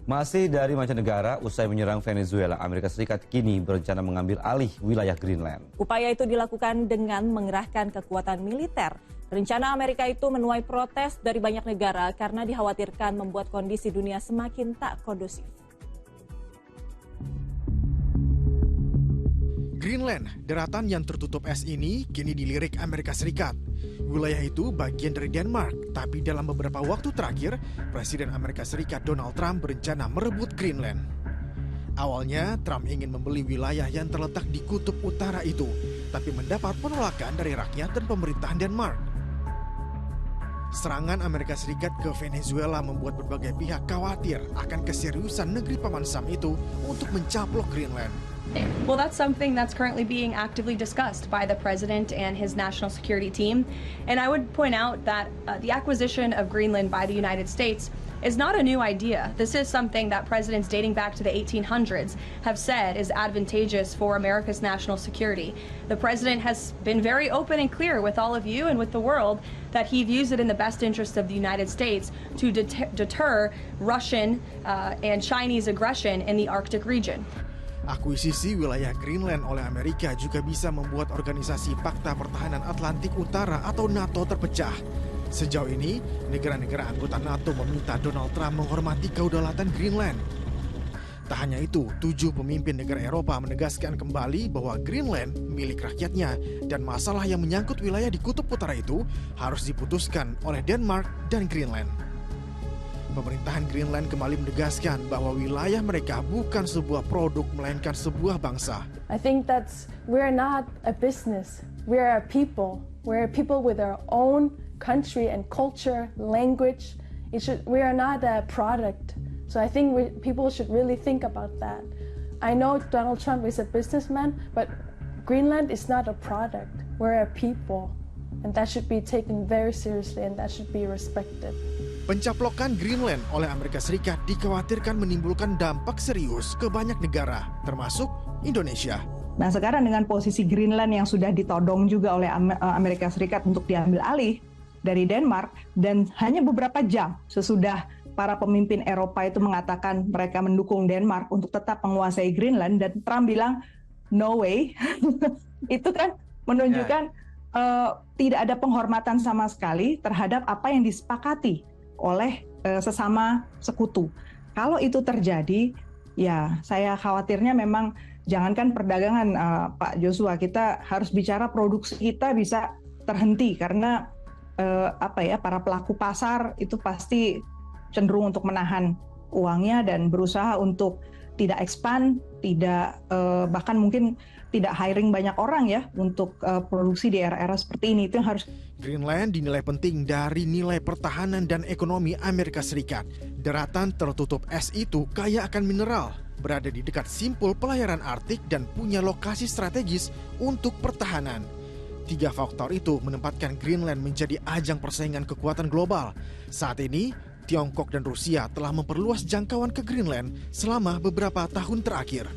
Masih dari mancanegara, usai menyerang Venezuela, Amerika Serikat kini berencana mengambil alih wilayah Greenland. Upaya itu dilakukan dengan mengerahkan kekuatan militer. Rencana Amerika itu menuai protes dari banyak negara karena dikhawatirkan membuat kondisi dunia semakin tak kondusif. Greenland, daratan yang tertutup es ini, kini dilirik Amerika Serikat. Wilayah itu bagian dari Denmark, tapi dalam beberapa waktu terakhir, Presiden Amerika Serikat Donald Trump berencana merebut Greenland. Awalnya, Trump ingin membeli wilayah yang terletak di kutub utara itu, tapi mendapat penolakan dari rakyat dan pemerintahan Denmark. Serangan Amerika Serikat ke Venezuela membuat berbagai pihak khawatir akan keseriusan negeri Paman Sam itu untuk mencaplok Greenland. Well, that's something that's currently being actively discussed by the president and his national security team. And I would point out that the acquisition of Greenland by the United States is not a new idea. This is something that presidents dating back to the 1800s have said is advantageous for America's national security. The president has been very open and clear with all of you and with the world that he views it in the best interest of the United States to deter Russian and Chinese aggression in the Arctic region. Akuisisi wilayah Greenland oleh Amerika juga bisa membuat organisasi Pakta Pertahanan Atlantik Utara atau NATO terpecah. Sejauh ini, negara-negara anggota NATO meminta Donald Trump menghormati kedaulatan Greenland. Tak hanya itu, 7 pemimpin negara Eropa menegaskan kembali bahwa Greenland milik rakyatnya dan masalah yang menyangkut wilayah di kutub utara itu harus diputuskan oleh Denmark dan Greenland. Pemerintahan Greenland kembali menegaskan bahwa wilayah mereka bukan sebuah produk melainkan sebuah bangsa. I think we're not a business. We're a people. We're a people with our own country and culture, language. We are not a product. So I think people should really think about that. I know Donald Trump is a businessman, but Greenland is not a product. We're a people. And that should be taken very seriously and that should be respected. Pencaplokan Greenland oleh Amerika Serikat dikhawatirkan menimbulkan dampak serius ke banyak negara, termasuk Indonesia. Nah sekarang dengan posisi Greenland yang sudah ditodong juga oleh Amerika Serikat untuk diambil alih dari Denmark, dan hanya beberapa jam sesudah para pemimpin Eropa itu mengatakan mereka mendukung Denmark untuk tetap menguasai Greenland, dan Trump bilang no way, itu kan menunjukkan tidak ada penghormatan sama sekali terhadap apa yang disepakati oleh sesama sekutu. Kalau itu terjadi, ya saya khawatirnya memang jangankan perdagangan, Pak Joshua, kita harus bicara produksi kita bisa terhenti karena para pelaku pasar itu pasti cenderung untuk menahan uangnya dan berusaha untuk tidak expand, tidak bahkan mungkin tidak hiring banyak orang ya untuk produksi di era-era seperti ini. Itu yang harus. Greenland dinilai penting dari nilai pertahanan dan ekonomi Amerika Serikat. Daratan tertutup es itu kaya akan mineral, berada di dekat simpul pelayaran Arktik dan punya lokasi strategis untuk pertahanan. 3 faktor itu menempatkan Greenland menjadi ajang persaingan kekuatan global. Saat ini, Tiongkok dan Rusia telah memperluas jangkauan ke Greenland selama beberapa tahun terakhir.